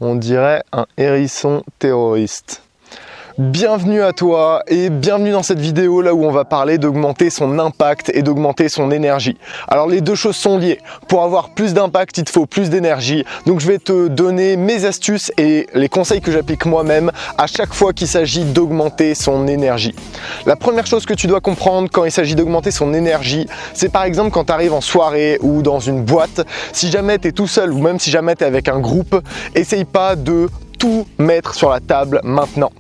On dirait un hérisson terroriste. Bienvenue à toi et bienvenue dans cette vidéo là où on va parler d'augmenter son impact et d'augmenter son énergie. Alors les deux choses sont liées. Pour avoir plus d'impact, il te faut plus d'énergie. Donc je vais te donner mes astuces et les conseils que j'applique moi-même à chaque fois qu'il s'agit d'augmenter son énergie. La première chose que tu dois comprendre quand il s'agit d'augmenter son énergie, c'est par exemple quand tu arrives en soirée ou dans une boîte, si jamais tu es tout seul ou même si jamais tu es avec un groupe, essaye pas de tout mettre sur la table maintenant.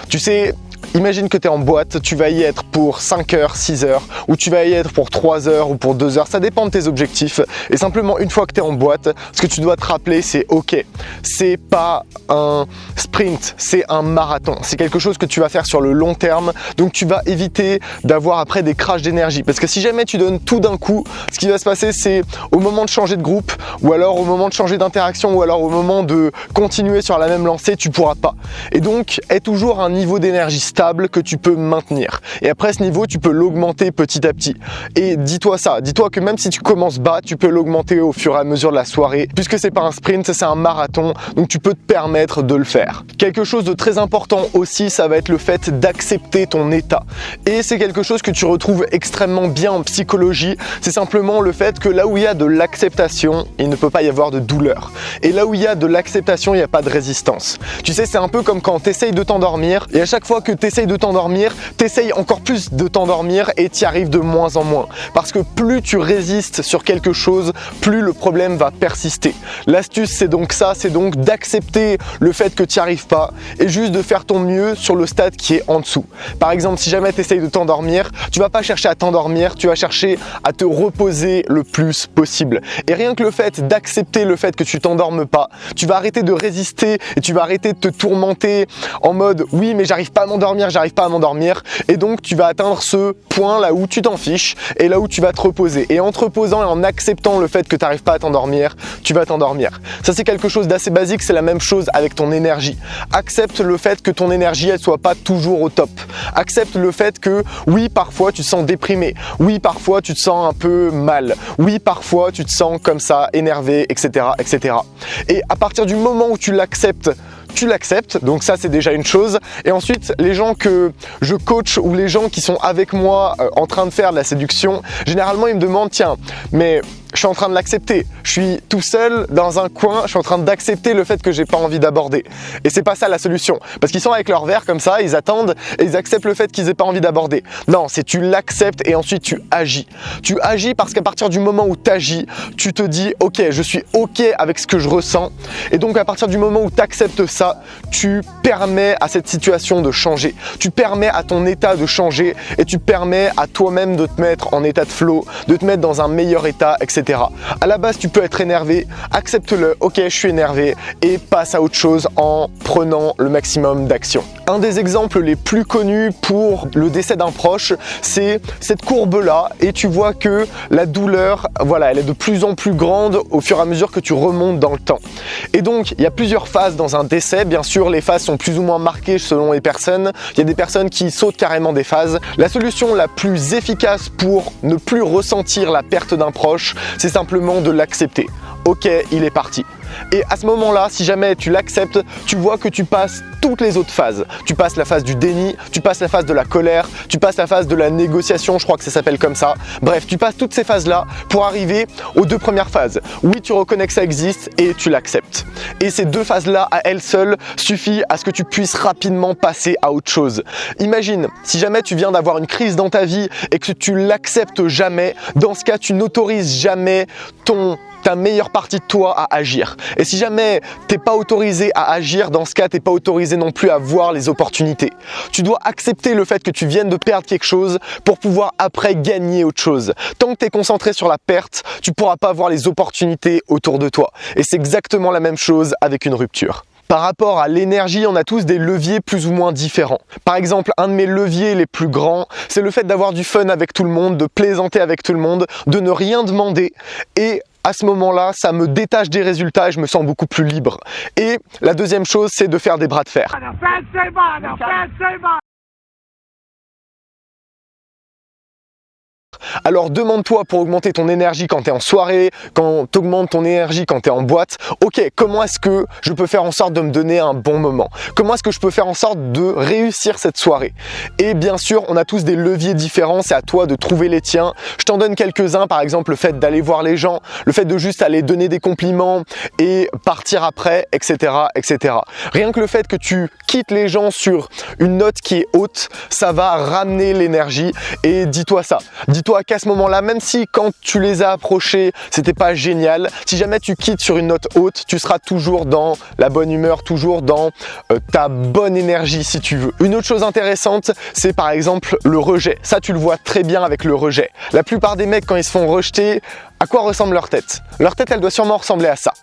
Tu sais, imagine que tu es en boîte, tu vas y être pour 5 heures, 6 heures, ou tu vas y être pour 3 heures ou pour 2 heures, ça dépend de tes objectifs. Et simplement, une fois que tu es en boîte, ce que tu dois te rappeler, c'est ok, c'est pas un sprint, c'est un marathon. C'est quelque chose que tu vas faire sur le long terme, donc tu vas éviter d'avoir après des crashs d'énergie. Parce que si jamais tu donnes tout d'un coup, ce qui va se passer, c'est au moment de changer de groupe, ou alors au moment de changer d'interaction, ou alors au moment de continuer sur la même lancée, tu pourras pas. Et donc, aie toujours un niveau d'énergie stable que tu peux maintenir. Et après ce niveau, tu peux l'augmenter petit à petit. Et dis-toi ça, dis-toi que même si tu commences bas, tu peux l'augmenter au fur et à mesure de la soirée, puisque c'est pas un sprint, c'est un marathon, donc tu peux te permettre de le faire. Quelque chose de très important aussi, ça va être le fait d'accepter ton état. Et c'est quelque chose que tu retrouves extrêmement bien en psychologie, c'est simplement le fait que là où il y a de l'acceptation, il ne peut pas y avoir de douleur. Et là où il y a de l'acceptation, il n'y a pas de résistance. Tu sais, c'est un peu comme quand tu essayes de t'endormir, et à chaque fois que tu essayes de t'endormir, tu essayes encore plus de t'endormir et tu y arrives de moins en moins. Parce que plus tu résistes sur quelque chose, plus le problème va persister. L'astuce, c'est donc ça, c'est donc d'accepter le fait que tu n'y arrives pas et juste de faire ton mieux sur le stade qui est en dessous. Par exemple, si jamais tu essayes de t'endormir, tu vas pas chercher à t'endormir, tu vas chercher à te reposer le plus possible. Et rien que le fait d'accepter le fait que tu t'endormes pas, tu vas arrêter de résister et tu vas arrêter de te tourmenter en mode oui mais j'arrive pas à m'endormir, et donc tu vas atteindre ce point là où tu t'en fiches et là où tu vas te reposer. Et en te reposant et en acceptant le fait que tu n'arrives pas à t'endormir, tu vas t'endormir. Ça c'est quelque chose d'assez basique, c'est la même chose avec ton énergie. Accepte le fait que ton énergie elle soit pas toujours au top. Accepte le fait que oui parfois tu te sens déprimé, oui parfois tu te sens un peu mal, oui parfois tu te sens comme ça énervé, etc. etc. Et à partir du moment où tu l'acceptes, donc ça c'est déjà une chose. Et ensuite les gens que je coach ou les gens qui sont avec moi en train de faire de la séduction, généralement ils me demandent tiens mais je suis en train de l'accepter, je suis tout seul dans un coin, je suis en train d'accepter le fait que j'ai pas envie d'aborder. Et c'est pas ça la solution, parce qu'ils sont avec leur verre comme ça, ils attendent et ils acceptent le fait qu'ils aient pas envie d'aborder. Non, c'est tu l'acceptes et ensuite tu agis. Tu agis parce qu'à partir du moment où tu agis, tu te dis ok, je suis ok avec ce que je ressens. Et donc à partir du moment où tu acceptes ça, tu permets à cette situation de changer. Tu permets à ton état de changer et tu permets à toi-même de te mettre en état de flow, de te mettre dans un meilleur état, etc. À la base, tu peux être énervé, accepte-le, ok, je suis énervé, et passe à autre chose en prenant le maximum d'action. Un des exemples les plus connus pour le décès d'un proche, c'est cette courbe-là, et tu vois que la douleur, voilà, elle est de plus en plus grande au fur et à mesure que tu remontes dans le temps. Et donc, il y a plusieurs phases dans un décès. Bien sûr, les phases sont plus ou moins marquées selon les personnes. Il y a des personnes qui sautent carrément des phases. La solution la plus efficace pour ne plus ressentir la perte d'un proche, c'est simplement de l'accepter. Ok, il est parti. Et à ce moment-là, si jamais tu l'acceptes, tu vois que tu passes toutes les autres phases. Tu passes la phase du déni, tu passes la phase de la colère, tu passes la phase de la négociation, je crois que ça s'appelle comme ça. Bref, tu passes toutes ces phases-là pour arriver aux deux premières phases. Oui, tu reconnais que ça existe et tu l'acceptes. Et ces deux phases-là, à elles seules, suffit à ce que tu puisses rapidement passer à autre chose. Imagine, si jamais tu viens d'avoir une crise dans ta vie et que tu l'acceptes jamais, dans ce cas, tu n'autorises jamais ta meilleure partie de toi à agir. Et si jamais t'es pas autorisé à agir, dans ce cas, t'es pas autorisé non plus à voir les opportunités. Tu dois accepter le fait que tu viennes de perdre quelque chose pour pouvoir après gagner autre chose. Tant que t'es concentré sur la perte, tu pourras pas voir les opportunités autour de toi. Et c'est exactement la même chose avec une rupture. Par rapport à l'énergie, on a tous des leviers plus ou moins différents. Par exemple, un de mes leviers les plus grands, c'est le fait d'avoir du fun avec tout le monde, de plaisanter avec tout le monde, de ne rien demander et à ce moment-là, ça me détache des résultats et je me sens beaucoup plus libre. Et la deuxième chose, c'est de faire des bras de fer. Alors demande-toi pour augmenter ton énergie quand tu es en soirée, quand tu augmentes ton énergie quand tu es en boîte, ok, comment est-ce que je peux faire en sorte de me donner un bon moment? Comment est-ce que je peux faire en sorte de réussir cette soirée? Et bien sûr, on a tous des leviers différents, c'est à toi de trouver les tiens. Je t'en donne quelques-uns, par exemple le fait d'aller voir les gens, le fait de juste aller donner des compliments et partir après, etc., etc. Rien que le fait que tu quittes les gens sur une note qui est haute, ça va ramener l'énergie. Et dis-toi ça, dis-toi qu'à ce moment-là, même si quand tu les as approchés, c'était pas génial, si jamais tu quittes sur une note haute, tu seras toujours dans la bonne humeur, toujours dans ta bonne énergie si tu veux. Une autre chose intéressante, c'est par exemple le rejet. Ça, tu le vois très bien avec le rejet. La plupart des mecs, quand ils se font rejeter, à quoi ressemble leur tête? Leur tête, elle doit sûrement ressembler à ça.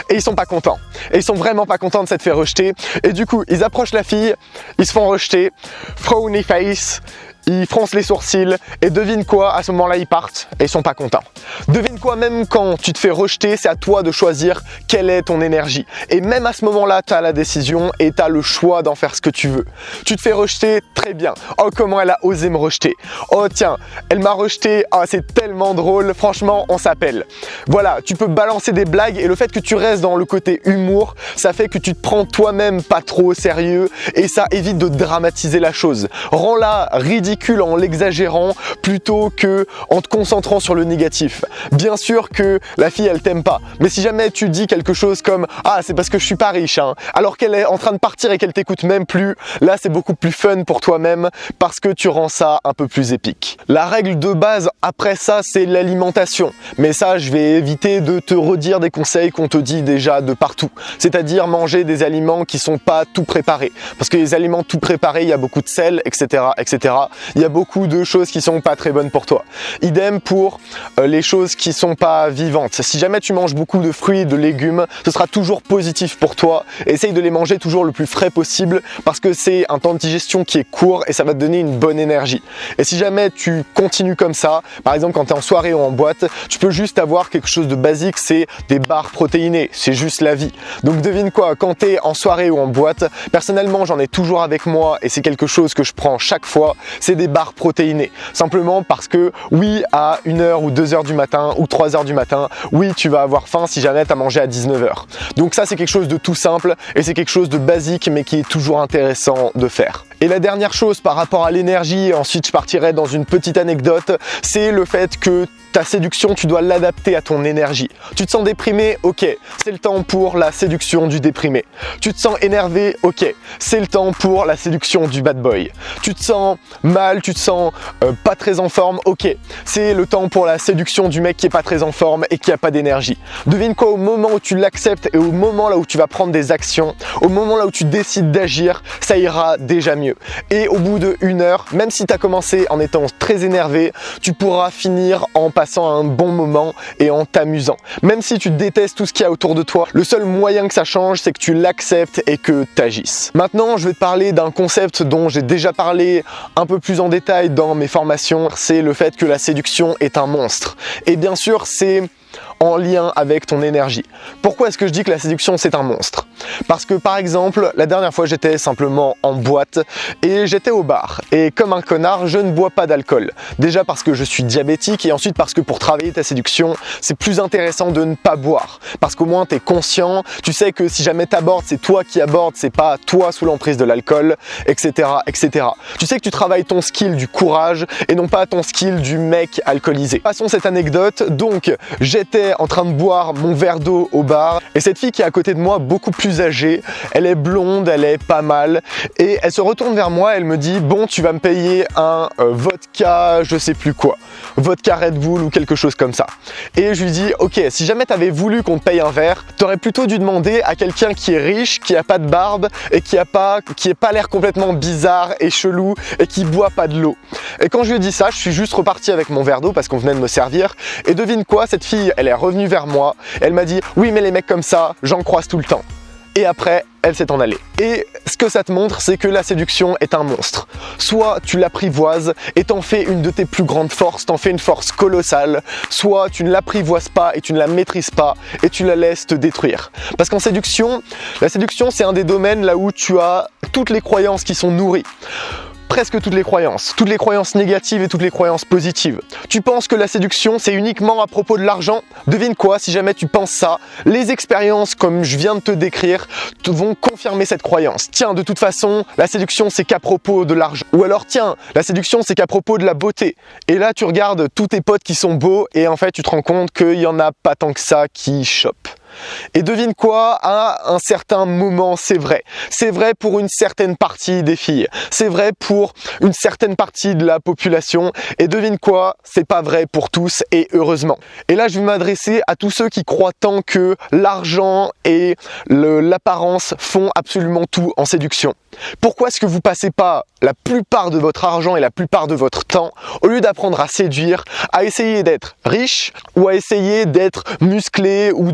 Et ils sont pas contents. Et ils sont vraiment pas contents de s'être fait rejeter. Et du coup, ils approchent la fille, ils se font rejeter, frowny face, ils froncent les sourcils et devine quoi, à ce moment-là ils partent et ils sont pas contents. Devine quoi, même quand tu te fais rejeter, c'est à toi de choisir quelle est ton énergie. Et même à ce moment-là, tu as la décision et tu as le choix d'en faire ce que tu veux. Tu te fais rejeter, très bien. Oh, comment elle a osé me rejeter. Oh tiens, elle m'a rejeté, oh, c'est tellement drôle, franchement, on s'appelle. Voilà, tu peux balancer des blagues et le fait que tu restes dans le côté humour, ça fait que tu te prends toi-même pas trop au sérieux et ça évite de dramatiser la chose. Rends-la ridicule en l'exagérant plutôt que en te concentrant sur le négatif. Bien sûr que la fille elle t'aime pas, mais si jamais tu dis quelque chose comme « Ah, c'est parce que je suis pas riche hein », alors qu'elle est en train de partir et qu'elle t'écoute même plus, là c'est beaucoup plus fun pour toi-même parce que tu rends ça un peu plus épique. La règle de base après ça, c'est l'alimentation, mais ça je vais éviter de te redire des conseils qu'on te dit déjà de partout, c'est-à-dire manger des aliments qui sont pas tout préparés, parce que les aliments tout préparés, il y a beaucoup de sel, etc., etc. Il y a beaucoup de choses qui sont pas très bonnes pour toi. Idem pour les choses qui sont pas vivantes. Si jamais tu manges beaucoup de fruits et de légumes, ce sera toujours positif pour toi. Essaye de les manger toujours le plus frais possible parce que c'est un temps de digestion qui est court et ça va te donner une bonne énergie. Et si jamais tu continues comme ça, par exemple quand tu es en soirée ou en boîte, tu peux juste avoir quelque chose de basique, c'est des barres protéinées. C'est juste la vie. Donc devine quoi, quand tu es en soirée ou en boîte, personnellement j'en ai toujours avec moi et c'est quelque chose que je prends chaque fois, c'est des barres protéinées. Simplement parce que oui, à 1h ou 2h du matin ou 3h du matin, oui, tu vas avoir faim si jamais tu as mangé à 19h. Donc ça, c'est quelque chose de tout simple et c'est quelque chose de basique mais qui est toujours intéressant de faire. Et la dernière chose par rapport à l'énergie, ensuite je partirai dans une petite anecdote, c'est le fait que ta séduction, tu dois l'adapter à ton énergie. Tu te sens déprimé, ok, c'est le temps pour la séduction du déprimé. Tu te sens énervé, ok, c'est le temps pour la séduction du bad boy. Tu te sens mal, tu te sens pas très en forme, ok, c'est le temps pour la séduction du mec qui est pas très en forme et qui a pas d'énergie. Devine quoi, au moment où tu l'acceptes et au moment là où tu vas prendre des actions, au moment là où tu décides d'agir, ça ira déjà mieux. Et au bout de 1 heure, même si tu as commencé en étant très énervé, tu pourras finir en passant un bon moment et en t'amusant. Même si tu détestes tout ce qu'il y a autour de toi, le seul moyen que ça change, c'est que tu l'acceptes et que tu agisses. Maintenant, je vais te parler d'un concept dont j'ai déjà parlé un peu plus en détail dans mes formations, c'est le fait que la séduction est un monstre. Et bien sûr, c'est en lien avec ton énergie. Pourquoi est-ce que je dis que la séduction c'est un monstre? Parce que par exemple, la dernière fois j'étais simplement en boîte et j'étais au bar et comme un connard, je ne bois pas d'alcool. Déjà parce que je suis diabétique et ensuite parce que pour travailler ta séduction, c'est plus intéressant de ne pas boire. Parce qu'au moins tu es conscient, tu sais que si jamais tu abordes, c'est toi qui abordes, c'est pas toi sous l'emprise de l'alcool, etc., etc. Tu sais que tu travailles ton skill du courage et non pas ton skill du mec alcoolisé. Passons cette anecdote, donc j'étais en train de boire mon verre d'eau au bar et cette fille qui est à côté de moi, beaucoup plus âgée, elle est blonde, elle est pas mal et elle se retourne vers moi, elle me dit bon tu vas me payer un vodka je sais plus quoi, vodka Red Bull ou quelque chose comme ça. Et je lui dis ok, si jamais t'avais voulu qu'on te paye un verre, t'aurais plutôt dû demander à quelqu'un qui est riche, qui a pas de barbe et qui est pas l'air complètement bizarre et chelou et qui boit pas de l'eau. Et quand je lui ai dit ça, je suis juste reparti avec mon verre d'eau parce qu'on venait de me servir et devine quoi, cette fille elle est revenue vers moi, elle m'a dit oui mais les mecs comme ça, j'en croise tout le temps. Et après, elle s'est en allée. Et ce que ça te montre, c'est que la séduction est un monstre. Soit tu l'apprivoises et t'en fais une de tes plus grandes forces, t'en fais une force colossale, soit tu ne l'apprivoises pas et tu ne la maîtrises pas et tu la laisses te détruire. Parce qu'en séduction, la séduction c'est un des domaines là où tu as toutes les croyances qui sont nourries. presque toutes les croyances négatives et toutes les croyances positives. Tu penses que la séduction c'est uniquement à propos de l'argent? Devine quoi, si jamais tu penses ça, les expériences comme je viens de te décrire vont confirmer cette croyance. Tiens, de toute façon, la séduction c'est qu'à propos de l'argent. Ou alors tiens, la séduction c'est qu'à propos de la beauté. Et là tu regardes tous tes potes qui sont beaux et en fait tu te rends compte qu'il n'y en a pas tant que ça qui chopent. Et devine quoi, à un certain moment, c'est vrai. C'est vrai pour une certaine partie des filles. C'est vrai pour une certaine partie de la population. Et devine quoi, c'est pas vrai pour tous et heureusement. Et là, je vais m'adresser à tous ceux qui croient tant que l'argent et l'apparence font absolument tout en séduction. Pourquoi est-ce que vous passez pas la plupart de votre argent et la plupart de votre temps, au lieu d'apprendre à séduire, à essayer d'être riche ou à essayer d'être musclé ou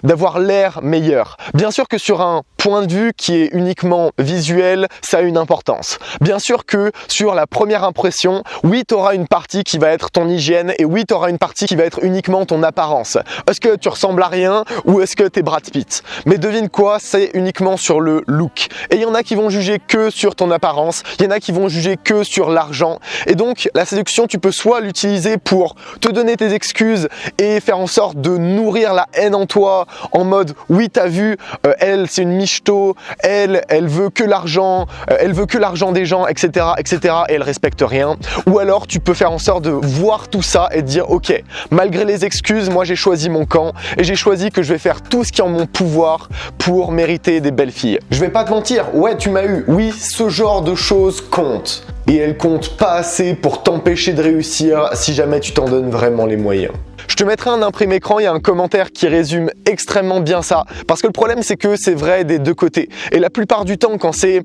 d'avoir l'air meilleur? Bien sûr que sur un point de vue qui est uniquement visuel, ça a une importance. Bien sûr que sur la première impression, oui, tu auras une partie qui va être ton hygiène et oui, tu auras une partie qui va être uniquement ton apparence. Est-ce que tu ressembles à rien ou est-ce que tu es Brad Pitt? Mais devine quoi, c'est uniquement sur le look. Et il y en a qui vont juger que sur ton apparence, il y en a qui vont juger que sur l'argent. Et donc, la séduction, tu peux soit l'utiliser pour te donner tes excuses et faire en sorte de nourrir la haine en toi, en mode, oui, t'as vu, elle, c'est une michto, elle veut que l'argent, des gens, etc., etc., et elle respecte rien. Ou alors, tu peux faire en sorte de voir tout ça et de dire, ok, malgré les excuses, moi, j'ai choisi mon camp et j'ai choisi que je vais faire tout ce qui est en mon pouvoir pour mériter des belles filles. Je vais pas te mentir, ouais, tu m'as eu. Oui, ce genre de choses compte. Et elles comptent pas assez pour t'empêcher de réussir si jamais tu t'en donnes vraiment les moyens. Je te mettrai un imprimé écran, il y a un commentaire qui résume extrêmement bien ça. Parce que le problème, c'est que c'est vrai des deux côtés. Et la plupart du temps, quand c'est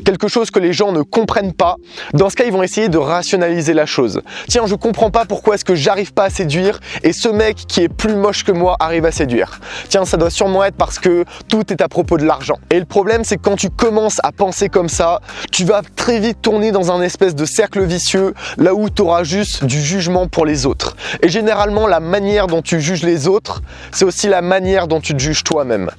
quelque chose que les gens ne comprennent pas, dans ce cas, ils vont essayer de rationaliser la chose. Tiens, je comprends pas pourquoi est-ce que j'arrive pas à séduire et ce mec qui est plus moche que moi arrive à séduire. Tiens, ça doit sûrement être parce que tout est à propos de l'argent. Et le problème, c'est que quand tu commences à penser comme ça, tu vas très vite tourner dans un espèce de cercle vicieux, là où tu auras juste du jugement pour les autres. Et généralement, la manière dont tu juges les autres, c'est aussi la manière dont tu te juges toi-même.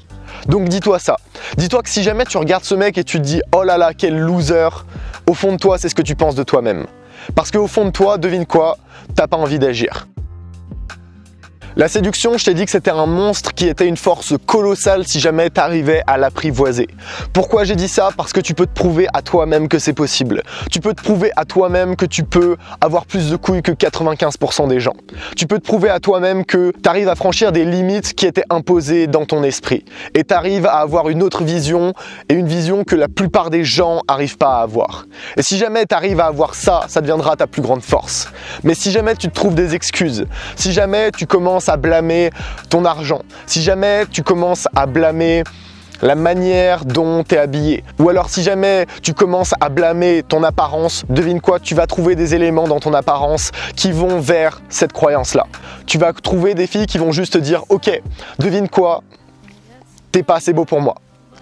Donc dis-toi ça. Dis-toi que si jamais tu regardes ce mec et tu te dis « Oh là là, quel loser », au fond de toi, c'est ce que tu penses de toi-même. Parce qu'au fond de toi, devine quoi, t'as pas envie d'agir. La séduction, je t'ai dit que c'était un monstre qui était une force colossale si jamais tu arrivais à l'apprivoiser. Pourquoi j'ai dit ça? Parce que tu peux te prouver à toi-même que c'est possible. Tu peux te prouver à toi-même que tu peux avoir plus de couilles que 95% des gens. Tu peux te prouver à toi-même que tu arrives à franchir des limites qui étaient imposées dans ton esprit. Et tu arrives à avoir une autre vision, et une vision que la plupart des gens n'arrivent pas à avoir. Et si jamais tu arrives à avoir ça, ça deviendra ta plus grande force. Mais si jamais tu te trouves des excuses, si jamais tu commences à blâmer ton argent, si jamais tu commences à blâmer la manière dont tu es habillé, ou alors si jamais tu commences à blâmer ton apparence, devine quoi, tu vas trouver des éléments dans ton apparence qui vont vers cette croyance-là. Tu vas trouver des filles qui vont juste te dire « Ok, devine quoi, t'es pas assez beau pour moi ».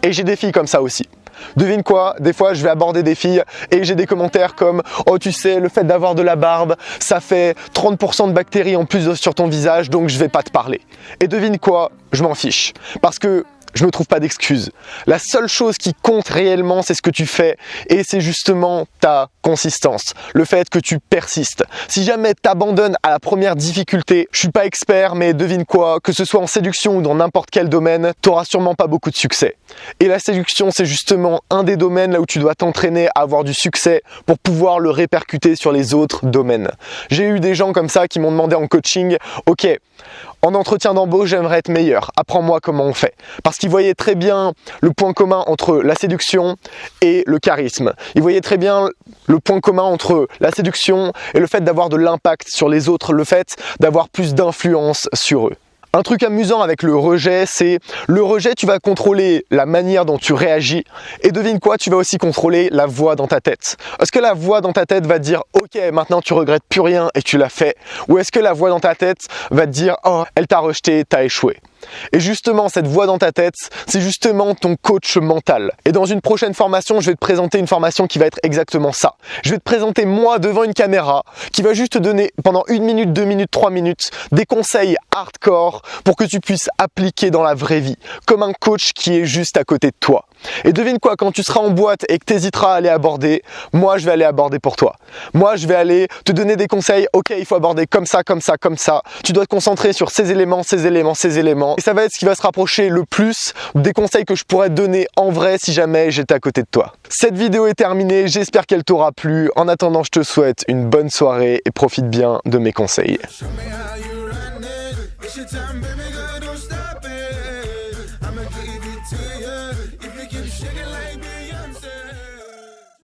Et j'ai des filles comme ça aussi. Devine quoi, des fois je vais aborder des filles et j'ai des commentaires comme « Oh tu sais, le fait d'avoir de la barbe, ça fait 30% de bactéries en plus sur ton visage, donc je vais pas te parler. » Et devine quoi, je m'en fiche. Parce que je me trouve pas d'excuses. La seule chose qui compte réellement, c'est ce que tu fais et c'est justement ta consistance, le fait que tu persistes. Si jamais t'abandonnes à la première difficulté, je suis pas expert, mais devine quoi, que ce soit en séduction ou dans n'importe quel domaine, t'auras sûrement pas beaucoup de succès. Et la séduction, c'est justement un des domaines là où tu dois t'entraîner à avoir du succès pour pouvoir le répercuter sur les autres domaines. J'ai eu des gens comme ça qui m'ont demandé en coaching, ok, en entretien d'embauche, j'aimerais être meilleur, apprends-moi comment on fait. Parce qu'ils voyaient très bien le point commun entre la séduction et le charisme. Ils voyaient très bien le point commun entre la séduction et le fait d'avoir de l'impact sur les autres, le fait d'avoir plus d'influence sur eux. Un truc amusant avec le rejet, c'est le rejet, tu vas contrôler la manière dont tu réagis et devine quoi, tu vas aussi contrôler la voix dans ta tête. Est-ce que la voix dans ta tête va te dire « Ok, maintenant tu regrettes plus rien et tu l'as fait » ou est-ce que la voix dans ta tête va te dire « Oh, elle t'a rejeté, t'as échoué ». Et justement, cette voix dans ta tête, c'est justement ton coach mental. Et dans une prochaine formation, je vais te présenter une formation qui va être exactement ça. Je vais te présenter moi devant une caméra qui va juste te donner pendant 1 minute, 2 minutes, 3 minutes des conseils hardcore pour que tu puisses appliquer dans la vraie vie, comme un coach qui est juste à côté de toi. Et devine quoi, quand tu seras en boîte et que tu hésiteras à aller aborder, moi je vais aller aborder pour toi. Moi je vais aller te donner des conseils, ok il faut aborder comme ça, comme ça, comme ça. Tu dois te concentrer sur ces éléments, ces éléments, ces éléments. Et ça va être ce qui va se rapprocher le plus des conseils que je pourrais te donner en vrai si jamais j'étais à côté de toi. Cette vidéo est terminée, j'espère qu'elle t'aura plu. En attendant, je te souhaite une bonne soirée et profite bien de mes conseils. It's your time, baby girl, don't stop it. I'ma give it to you. If you keep shaking like